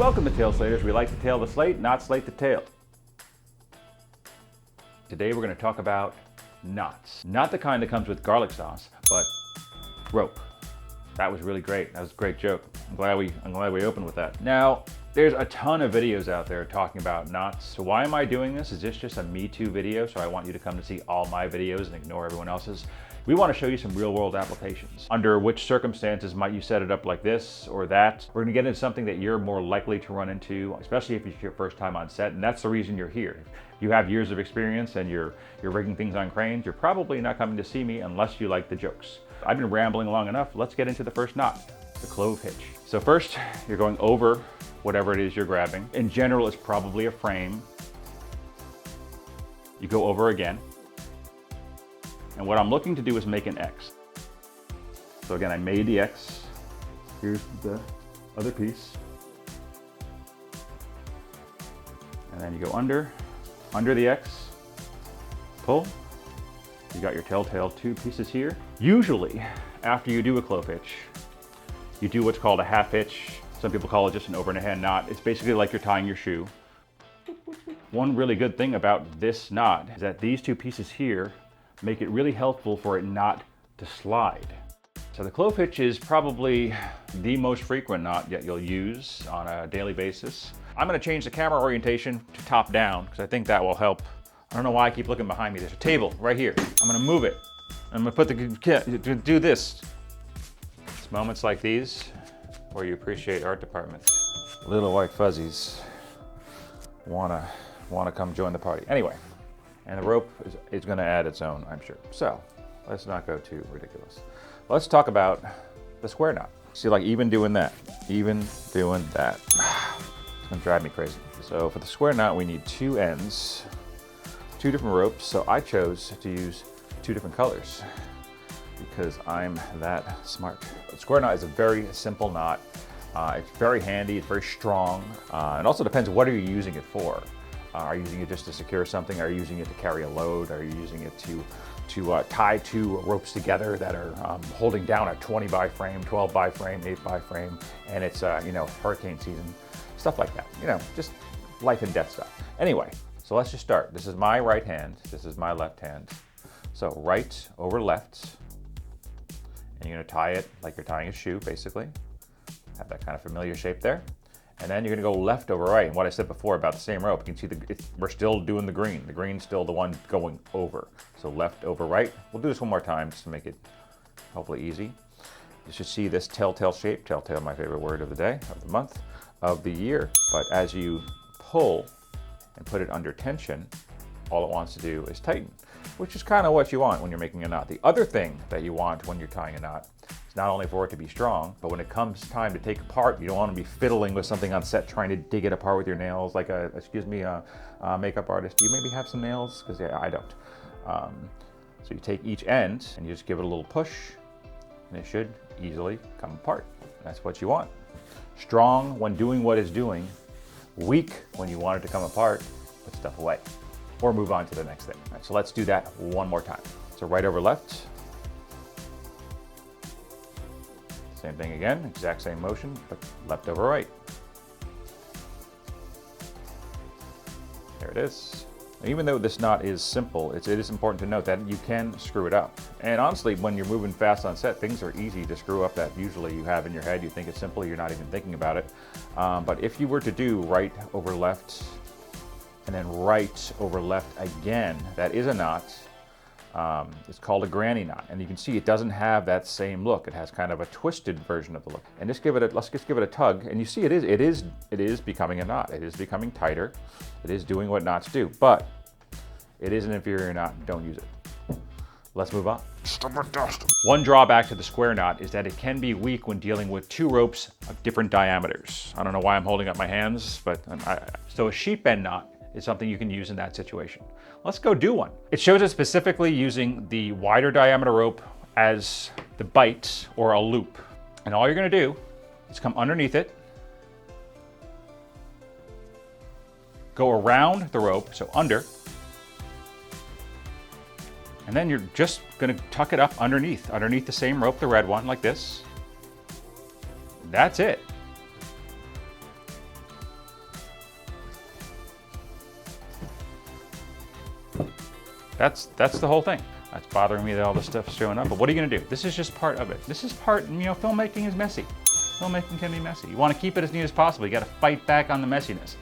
Welcome to Tail Slaters. We like to tail the slate, not slate the tail. Today we're going to talk about knots. Not the kind that comes with garlic sauce, but rope. That was really great. That was a great joke. I'm glad we opened with that. Now, there's a ton of videos out there talking about knots. So why am I doing this? Is this just a Me Too video? So I want you to come to see all my videos and ignore everyone else's. We want to show you some real world applications. Under which circumstances might you set it up like this or that? We're going to get into something that you're more likely to run into, especially if it's your first time on set, and that's the reason you're here. If you have years of experience and you're rigging things on cranes, you're probably not coming to see me unless you like the jokes. I've been rambling long enough. Let's get into the first knot, the Clove hitch. So first, you're going over whatever it is you're grabbing. In general, it's probably a frame. You go over again. And what I'm looking to do is make an X. So again, I made the X. Here's the other piece. And then you go under the X, pull. You got your telltale two pieces here. Usually, after you do a clove hitch, you do what's called a half hitch. Some people call it just an over and a hand knot. It's basically like you're tying your shoe. One really good thing about this knot is that these two pieces here make it really helpful for it not to slide. So the clove hitch is probably the most frequent knot that you'll use on a daily basis. I'm going to change the camera orientation to top down because I think that will help. I don't know why I keep looking behind me. There's a table right here. I'm going to move it. I'm going to put the do this. It's moments like these where you appreciate art departments. Little white fuzzies wanna come join the party. Anyway. And the rope is going to add its own, I'm sure. So let's not go too ridiculous. Let's talk about the square knot. See, like even doing that. It's going to drive me crazy. So for the square knot, we need two ends, two different ropes. So I chose to use two different colors because I'm that smart. The square knot is a very simple knot. It's very handy, it's very strong. It also depends what are you using it for. Are you using it just to secure something? Are you using it to carry a load? Are you using it to tie two ropes together that are holding down a 20 by frame, 12 by frame, 8 by frame, and it's hurricane season, stuff like that. Just life and death stuff. Anyway, so let's just start. This is my right hand. This is my left hand. So right over left, and you're gonna tie it like you're tying a shoe, basically. Have that kind of familiar shape there. And then you're gonna go left over right. And what I said before about the same rope, you can see we're still doing the green. The green's still the one going over. So left over right. We'll do this one more time just to make it hopefully easy. You should see this telltale shape. Telltale, my favorite word of the day, of the month, of the year. But as you pull and put it under tension, all it wants to do is tighten, which is kind of what you want when you're making a knot. The other thing that you want when you're tying a knot is not only for it to be strong, but when it comes time to take apart, you don't want to be fiddling with something on set trying to dig it apart with your nails like a makeup artist. Do you maybe have some nails? Because yeah, I don't. So you take each end and you just give it a little push and it should easily come apart. That's what you want. Strong when doing what it's doing, weak when you want it to come apart, put stuff away. Or move on to the next thing. All right, so let's do that one more time. So right over left. Same thing again, exact same motion, but left over right. There it is. Even though this knot is simple, it is important to note that you can screw it up. And honestly, when you're moving fast on set, things are easy to screw up that usually you have in your head. You think it's simple, you're not even thinking about it. But if you were to do right over left, and then right over left again, that is a knot. It's called a granny knot, and you can see it doesn't have that same look. It has kind of a twisted version of the look. And let's just give it a tug, and you see it is becoming a knot. It is becoming tighter. It is doing what knots do, but it is an inferior knot. Don't use it. Let's move on. One drawback to the square knot is that it can be weak when dealing with two ropes of different diameters. I don't know why I'm holding up my hands, but so a sheep bend knot is something you can use in that situation. Let's go do one. It shows it specifically using the wider diameter rope as the bite or a loop. And all you're gonna do is come underneath it, go around the rope, so under, and then you're just gonna tuck it up underneath the same rope, the red one, like this. That's it. That's the whole thing. That's bothering me that all this stuff's showing up, but what are you gonna do? This is just part of it. This is part, filmmaking is messy. Filmmaking can be messy. You wanna keep it as neat as possible. You gotta fight back on the messiness.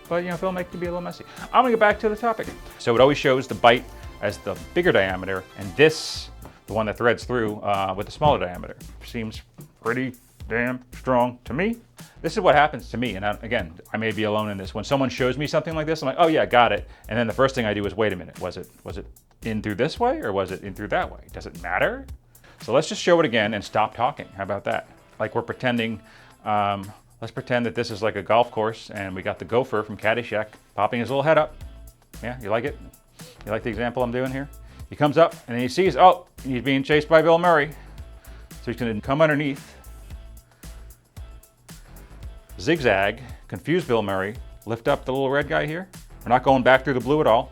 But filmmaking can be a little messy. I'm gonna get back to the topic. So it always shows the bite as the bigger diameter, and this, the one that threads through with the smaller diameter. Seems pretty damn strong to me. This is what happens to me, and again, I may be alone in this. When someone shows me something like this, I'm like, oh yeah, got it. And then the first thing I do is, wait a minute, was it in through this way or was it in through that way? Does it matter? So let's just show it again and stop talking. How about that? Like we're pretending, let's pretend that this is like a golf course and we got the gopher from Caddyshack popping his little head up. Yeah, you like it? You like the example I'm doing here? He comes up and then he sees, oh, he's being chased by Bill Murray. So he's gonna come underneath, zigzag, confuse Bill Murray, lift up the little red guy here. We're not going back through the blue at all.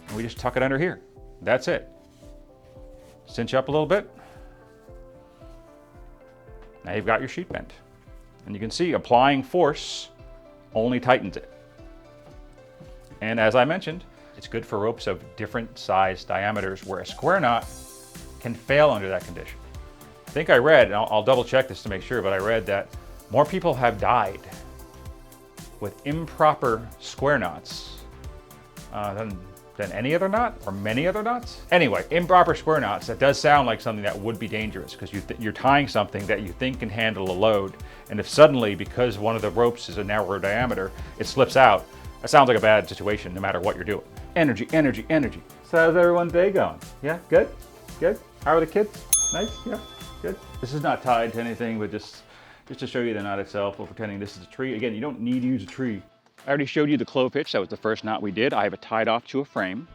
And we just tuck it under here. That's it. Cinch up a little bit. Now you've got your sheet bent. And you can see applying force only tightens it. And as I mentioned, it's good for ropes of different size diameters where a square knot can fail under that condition. I think I read, and I'll double check this to make sure, but I read that more people have died with improper square knots than any other knot or many other knots. Anyway, improper square knots, that does sound like something that would be dangerous because you're tying something that you think can handle a load. And if suddenly, because one of the ropes is a narrower diameter, it slips out, that sounds like a bad situation no matter what you're doing. Energy, energy, energy. So how's everyone's day going? Yeah, good? Good? How are the kids? Nice? Yeah, good? This is not tied to anything, but just to show you the knot itself, we're pretending this is a tree. Again, you don't need to use a tree. I already showed you the clove hitch. That was the first knot we did. I have it tied off to a frame.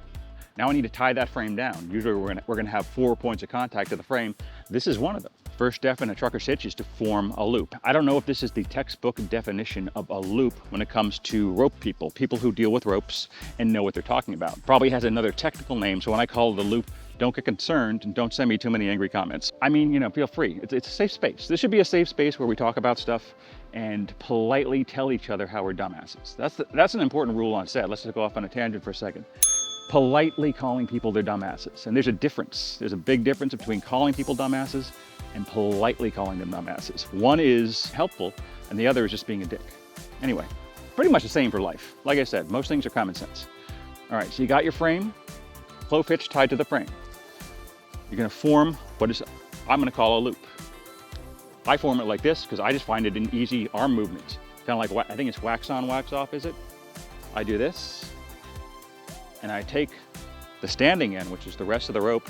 Now I need to tie that frame down. Usually we're gonna have 4 points of contact to the frame. This is one of them. First step in a trucker's hitch is to form a loop. I don't know if this is the textbook definition of a loop when it comes to rope people who deal with ropes and know what they're talking about. Probably has another technical name, so when I call it a loop, don't get concerned and don't send me too many angry comments. I mean, feel free. It's a safe space. This should be a safe space where we talk about stuff and politely tell each other how we're dumbasses. That's an important rule on set. Let's just go off on a tangent for a second. Politely calling people their dumbasses. And there's a difference. There's a big difference between calling people dumbasses and politely calling them dumbasses. One is helpful and the other is just being a dick. Anyway, pretty much the same for life. Like I said, most things are common sense. All right, so you got your frame, clove hitch tied to the frame. You're gonna form what I'm gonna call a loop. I form it like this because I just find it an easy arm movement. Kind of like, I think it's wax on, wax off, is it? I do this, and I take the standing end, which is the rest of the rope,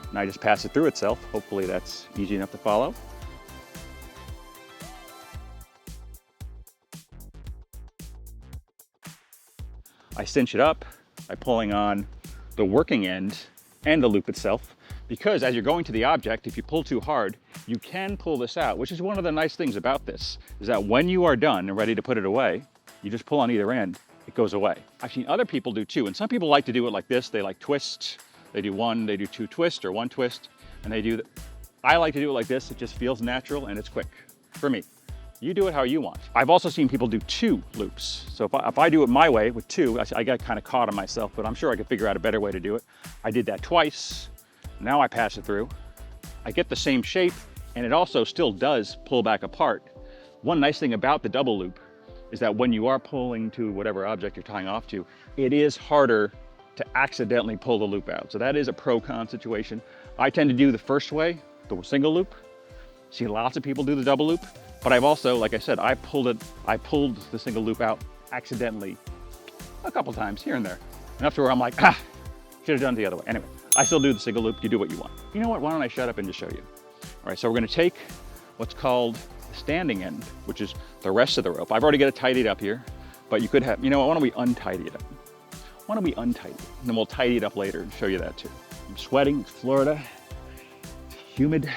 and I just pass it through itself. Hopefully that's easy enough to follow. I cinch it up by pulling on the working end and the loop itself, because as you're going to the object, if you pull too hard, you can pull this out, which is one of the nice things about this, is that when you are done and ready to put it away, you just pull on either end, it goes away. I've seen other people do too, and some people like to do it like this. They like twist, they do 2 twists or 1 twist, and they do that. I like to do it like this. It just feels natural and it's quick for me. You do it how you want. I've also seen people do 2 loops. So if I do it my way with 2, I got kind of caught on myself, but I'm sure I could figure out a better way to do it. I did that twice. Now I pass it through. I get the same shape, and it also still does pull back apart. One nice thing about the double loop is that when you are pulling to whatever object you're tying off to, it is harder to accidentally pull the loop out. So that is a pro-con situation. I tend to do the first way, the single loop. See lots of people do the double loop, but I've also, like I said, I pulled the single loop out accidentally a couple times here and there. Enough to where I'm like, should have done it the other way. Anyway, I still do the single loop. You do what you want. You know what? Why don't I shut up and just show you? All right, so we're gonna take what's called the standing end, which is the rest of the rope. I've already got it tidied up here, but you could have, you know what? Why don't we untidy it up? Why don't we untidy it? And then we'll tidy it up later and show you that too. I'm sweating, it's Florida, it's humid.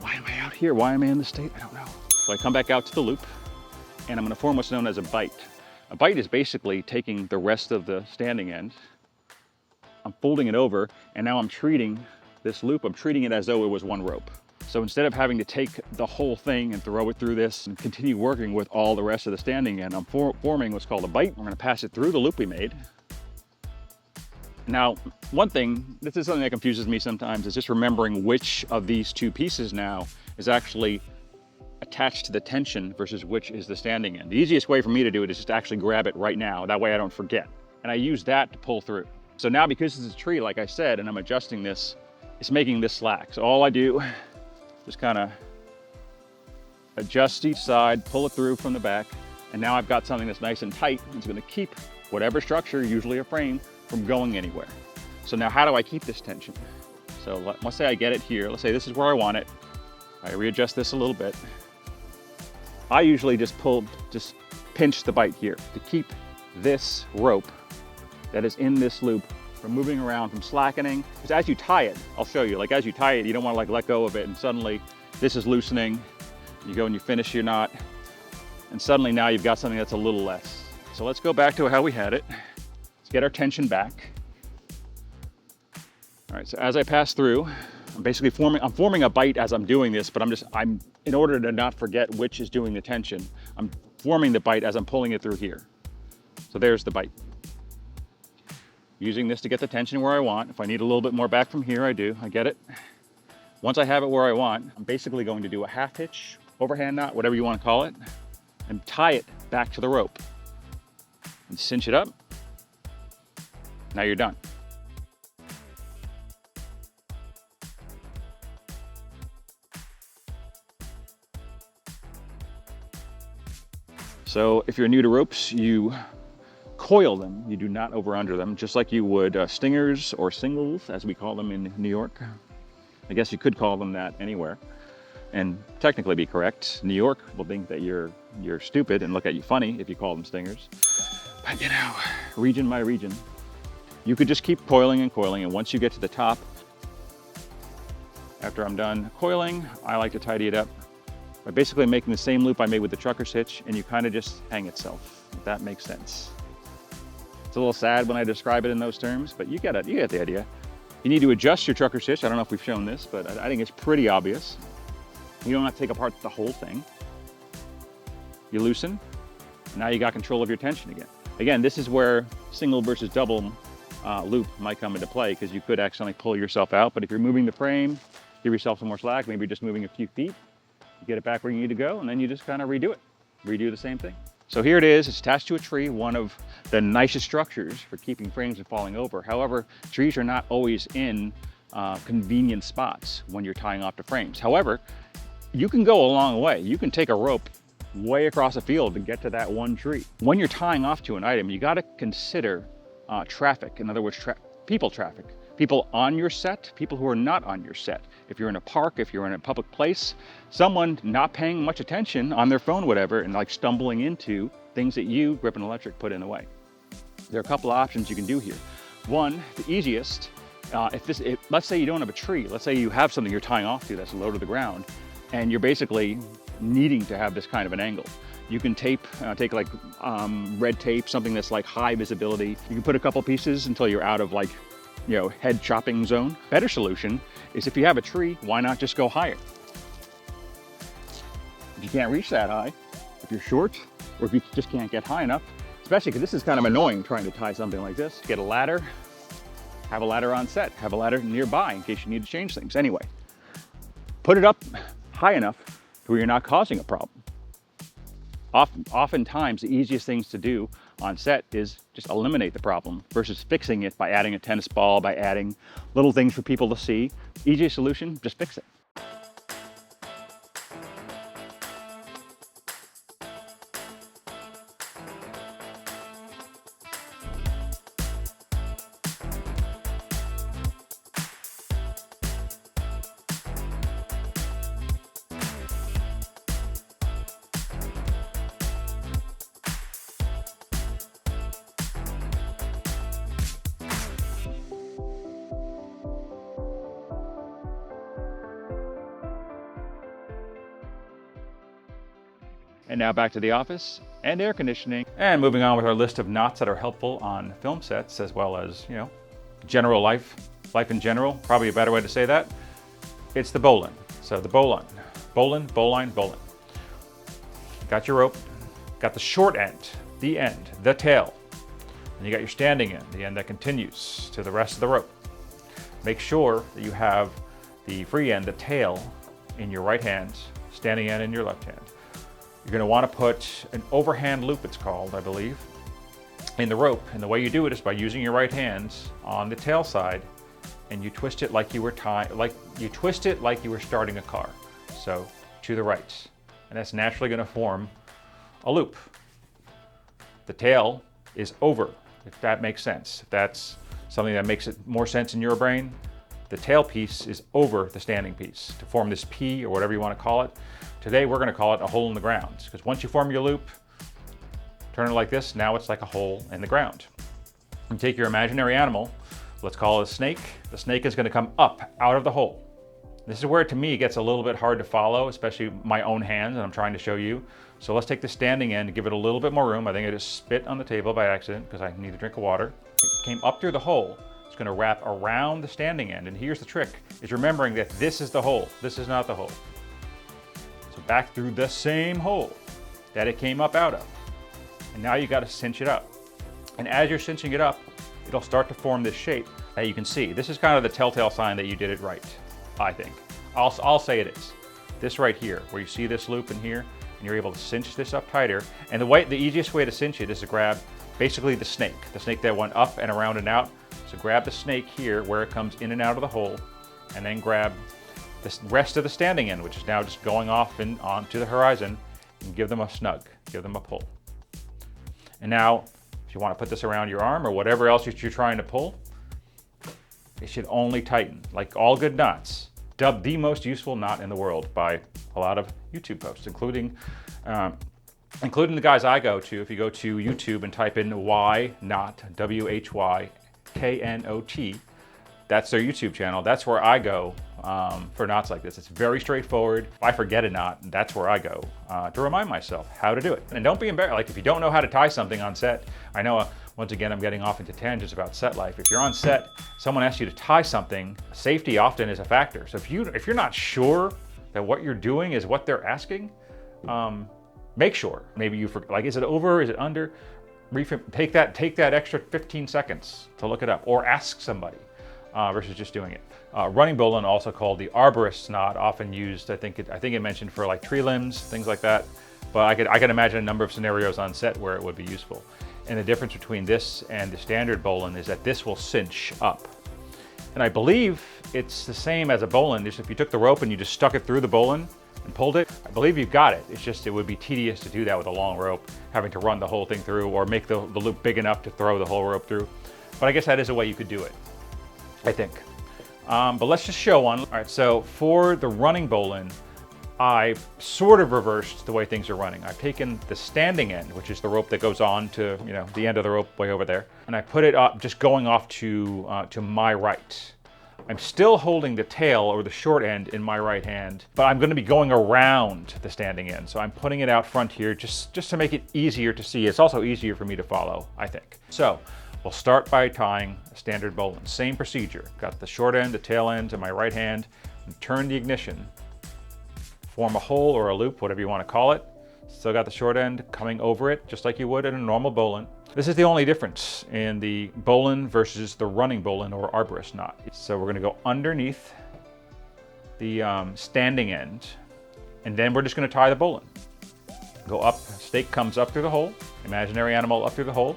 Why am I out here? Why am I in the state? I don't know. So I come back out to the loop and I'm gonna form what's known as a bite. A bite is basically taking the rest of the standing end, I'm folding it over, and now I'm treating this loop, I'm treating it as though it was one rope. So instead of having to take the whole thing and throw it through this and continue working with all the rest of the standing end, I'm forming what's called a bite. We're gonna pass it through the loop we made. Now, one thing, this is something that confuses me sometimes, is just remembering which of these two pieces now is actually attached to the tension versus which is the standing end. The easiest way for me to do it is just to actually grab it right now. That way I don't forget. And I use that to pull through. So now, because this is a tree, like I said, and I'm adjusting this, it's making this slack. So all I do, just kind of adjust each side, pull it through from the back, and now I've got something that's nice and tight. It's gonna keep whatever structure, usually a frame, from going anywhere. So now how do I keep this tension? So let's say I get it here. Let's say this is where I want it. I readjust this a little bit. I usually just pinch the bite here to keep this rope that is in this loop from moving around, from slackening. Because as you tie it, I'll show you, like as you tie it, you don't want to like let go of it and suddenly this is loosening. You go and you finish your knot and suddenly now you've got something that's a little less. So let's go back to how we had it. Let's get our tension back. All right, so as I pass through, I'm basically forming a bite as I'm doing this, but I'm in order to not forget which is doing the tension, I'm forming the bite as I'm pulling it through here. So there's the bite. Using this to get the tension where I want. If I need a little bit more back from here, I do, I get it. Once I have it where I want, I'm basically going to do a half hitch, overhand knot, whatever you want to call it, and tie it back to the rope. And cinch it up. Now you're done. So if you're new to ropes, you coil them. You do not over under them, just like you would stingers or singles, as we call them in New York. I guess you could call them that anywhere and technically be correct. New York will think that you're stupid and look at you funny if you call them stingers. But you know, region by region. You could just keep coiling and coiling, and once you get to the top, after I'm done coiling, I like to tidy it up by basically making the same loop I made with the trucker's hitch, and you kind of just hang itself, if that makes sense. It's a little sad when I describe it in those terms, but you get it, you get the idea. You need to adjust your trucker's hitch. I don't know if we've shown this, but I think it's pretty obvious. You don't have to take apart the whole thing. You loosen, now you got control of your tension again. Again, this is where single versus double loop might come into play, because you could accidentally pull yourself out, but if you're moving the frame, give yourself some more slack, maybe you're just moving a few feet, you get it back where you need to go, and then you just kind of redo it. Redo the same thing. So here it is, it's attached to a tree, one of the nicest structures for keeping frames from falling over. However, trees are not always in convenient spots when you're tying off to frames. However, you can go a long way. You can take a rope way across a field to get to that one tree. When you're tying off to an item, you gotta consider traffic. In other words, people traffic. People on your set, people who are not on your set. If you're in a park, if you're in a public place, someone not paying much attention on their phone, whatever, and like stumbling into things that you, Grip and Electric, put in the way. There are a couple of options you can do here. One, the easiest, let's say you don't have a tree, let's say you have something you're tying off to that's low to the ground, and you're basically needing to have this kind of an angle. You can take like red tape, something that's like high visibility. You can put a couple pieces until you're out of like, head chopping zone. Better solution is if you have a tree, why not just go higher? If you can't reach that high, if you're short, or if you just can't get high enough, especially because this is kind of annoying trying to tie something like this, get a ladder, have a ladder on set, have a ladder nearby in case you need to change things. Anyway, put it up high enough to where you're not causing a problem. Oftentimes, the easiest things to do on set is just eliminate the problem versus fixing it by adding a tennis ball, by adding little things for people to see. Easiest solution, just fix it. And now back to the office and air conditioning. And moving on with our list of knots that are helpful on film sets, as well as, general life in general, probably a better way to say that. It's the bowline. So the bowline. Bowline. Got your rope, got the short end, the tail. And you got your standing end, the end that continues to the rest of the rope. Make sure that you have the free end, the tail, in your right hand, standing end in your left hand. You're going to want to put an overhand loop, it's called, I believe, in the rope. And the way you do it is by using your right hand on the tail side, and you twist it like you were starting a car. So to the right. And that's naturally going to form a loop. The tail is over, if that makes sense. If that's something that makes it more sense in your brain, the tail piece is over the standing piece to form this P or whatever you want to call it. Today we're going to call it a hole in the ground, because once you form your loop, turn it like this, now it's like a hole in the ground. You take your imaginary animal, let's call it a snake. The snake is going to come up out of the hole. This is where, to me, it gets a little bit hard to follow, especially my own hands, and I'm trying to show you. So let's take the standing end and give it a little bit more room. I think I just spit on the table by accident because I need a drink of water. It came up through the hole. It's going to wrap around the standing end. And here's the trick, is remembering that this is the hole. This is not the hole. So back through the same hole that it came up out of. And now you got to cinch it up. And as you're cinching it up, it'll start to form this shape that you can see. This is kind of the telltale sign that you did it right, I think. I'll say it is. This right here, where you see this loop in here, and you're able to cinch this up tighter. And the easiest way to cinch it is to grab basically the snake that went up and around and out. So grab the snake here where it comes in and out of the hole, and then grab the rest of the standing end, which is now just going off and onto the horizon, and give them a snug, give them a pull. And now, if you want to put this around your arm or whatever else you're trying to pull, it should only tighten, like all good knots. Dubbed the most useful knot in the world by a lot of YouTube posts, including the guys I go to. If you go to YouTube and type in Why Knot, WHYKNOT, that's their YouTube channel. That's where I go for knots like this. It's very straightforward. If I forget a knot, that's where I go to remind myself how to do it. And don't be embarrassed. Like if you don't know how to tie something on set, I know once again I'm getting off into tangents about set life. If you're on set, someone asks you to tie something, safety often is a factor. So if you're not sure that what you're doing is what they're asking, make sure. Maybe like, is it over? Is it under? Take that extra 15 seconds to look it up, or ask somebody versus just doing it. Running bowline, also called the Arborist knot, often used. I think it mentioned for like tree limbs, things like that. But I could imagine a number of scenarios on set where it would be useful. And the difference between this and the standard bowline is that this will cinch up. And I believe it's the same as a bowline. Just if you took the rope and you just stuck it through the bowline and pulled it, I believe you've got it. It's just, it would be tedious to do that with a long rope, having to run the whole thing through or make the loop big enough to throw the whole rope through. But I guess that is a way you could do it, I think. But let's just show one. All right, so for the running bowline, I sort of reversed the way things are running. I've taken the standing end, which is the rope that goes on to, the end of the rope way over there, and I put it up just going off to my right. I'm still holding the tail or the short end in my right hand, but I'm going to be going around the standing end. So I'm putting it out front here just to make it easier to see. It's also easier for me to follow, I think. So we'll start by tying a standard bowline. Same procedure. Got the short end, the tail end in my right hand, and turn the ignition. Form a hole or a loop, whatever you want to call it. Still got the short end coming over it, just like you would in a normal bowline. This is the only difference in the bowline versus the running bowline or arborist knot. So we're going to go underneath the standing end, and then we're just going to tie the bowline. Go up, stake comes up through the hole, imaginary animal up through the hole,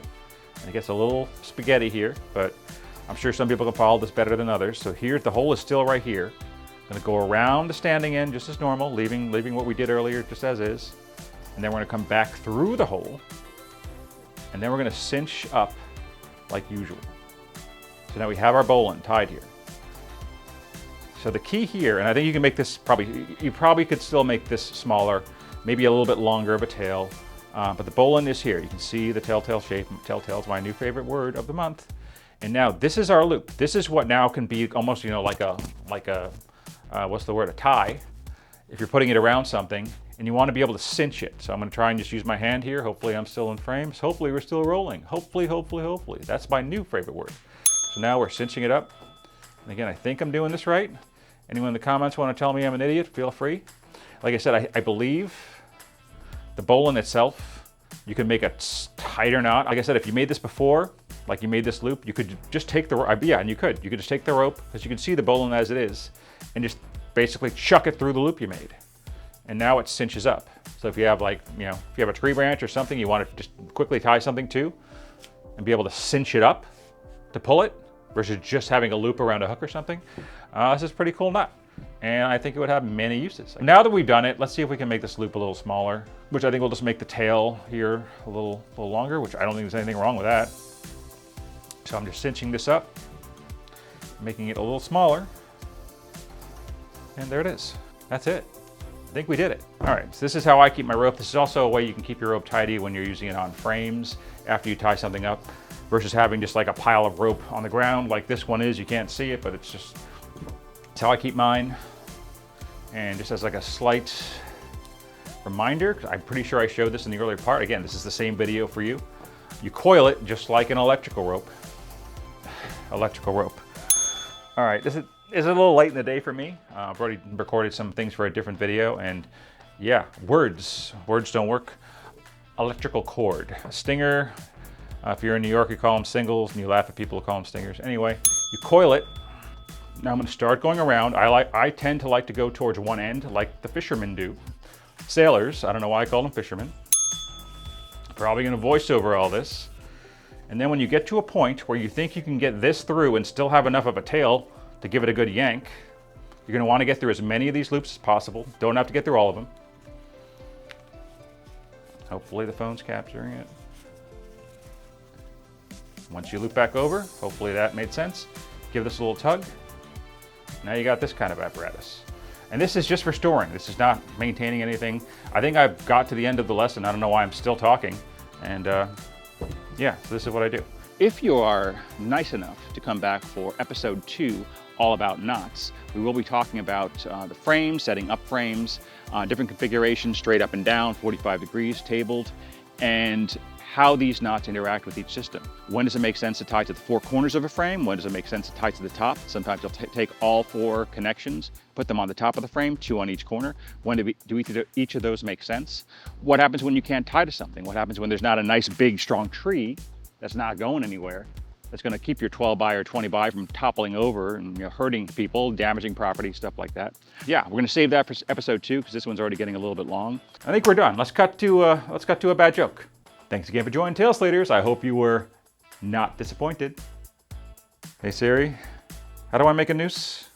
and it gets a little spaghetti here, but I'm sure some people can follow this better than others. So here, the hole is still right here. I'm going to go around the standing end just as normal, leaving what we did earlier just as is. And then we're going to come back through the hole. And then we're going to cinch up like usual. So now we have our bowline tied here. So the key here, and I think you can make this you probably could still make this smaller, maybe a little bit longer of a tail. But the bowline is here. You can see the telltale shape. Telltale is my new favorite word of the month. And now this is our loop. This is what now can be almost, like a what's the word, a tie, if you're putting it around something and you want to be able to cinch it. So I'm going to try and just use my hand here. Hopefully I'm still in frames. Hopefully we're still rolling. Hopefully. That's my new favorite word. So now we're cinching it up. And again, I think I'm doing this right. Anyone in the comments want to tell me I'm an idiot, feel free. Like I said, I believe the bowline itself, you can make a tighter knot. Like I said, if you made this before, like you made this loop, you could just take the rope, yeah, and you could just take the rope, because you can see the bowline as it is, and just basically chuck it through the loop you made. And now it cinches up. So if you have like, you know, if you have a tree branch or something, you want to just quickly tie something to, and be able to cinch it up to pull it, versus just having a loop around a hook or something. This is a pretty cool knot, and I think it would have many uses. Now that we've done it, let's see if we can make this loop a little smaller, which I think will just make the tail here a little longer, which I don't think there's anything wrong with that. So I'm just cinching this up, making it a little smaller, and there it is. That's it. I think we did it. All right, so this is how I keep my rope. This is also a way you can keep your rope tidy when you're using it on frames after you tie something up, versus having just like a pile of rope on the ground like this one is. You can't see it, but it's how I keep mine. And just as like a slight reminder, 'cause I'm pretty sure I showed this in the earlier part. Again, this is the same video for you. You coil it just like an electrical rope. Electrical rope. All right, this is a little late in the day for me. I've already recorded some things for a different video, and yeah, words don't work. Electrical cord. A stinger, if you're in New York, you call them singles, and you laugh at people who call them stingers. Anyway, you coil it. Now I'm gonna start going around. I tend to like to go towards one end, like the fishermen do. Sailors, I don't know why I call them fishermen. Probably gonna voice over all this. And then when you get to a point where you think you can get this through and still have enough of a tail to give it a good yank, you're gonna wanna get through as many of these loops as possible. Don't have to get through all of them. Hopefully the phone's capturing it. Once you loop back over, hopefully that made sense. Give this a little tug. Now you got this kind of apparatus. And this is just for storing. This is not maintaining anything. I think I've got to the end of the lesson. I don't know why I'm still talking. And yeah, so this is what I do. If you are nice enough to come back for episode 2, all about knots, we will be talking about the frames, setting up frames, different configurations, straight up and down, 45 degrees, tabled, and how these knots interact with each system. When does it make sense to tie to the 4 corners of a frame? When does it make sense to tie to the top? Sometimes you'll take all 4 connections, put them on the top of the frame, 2 on each corner. When do each of those make sense? What happens when you can't tie to something? What happens when there's not a nice, big, strong tree that's not going anywhere, that's gonna keep your 12 by or 20 by from toppling over and, you know, hurting people, damaging property, stuff like that. Yeah, we're gonna save that for episode 2, because this one's already getting a little bit long. I think we're done. Let's cut to a bad joke. Thanks again for joining Tail Slaters. I hope you were not disappointed. Hey Siri, how do I make a noose?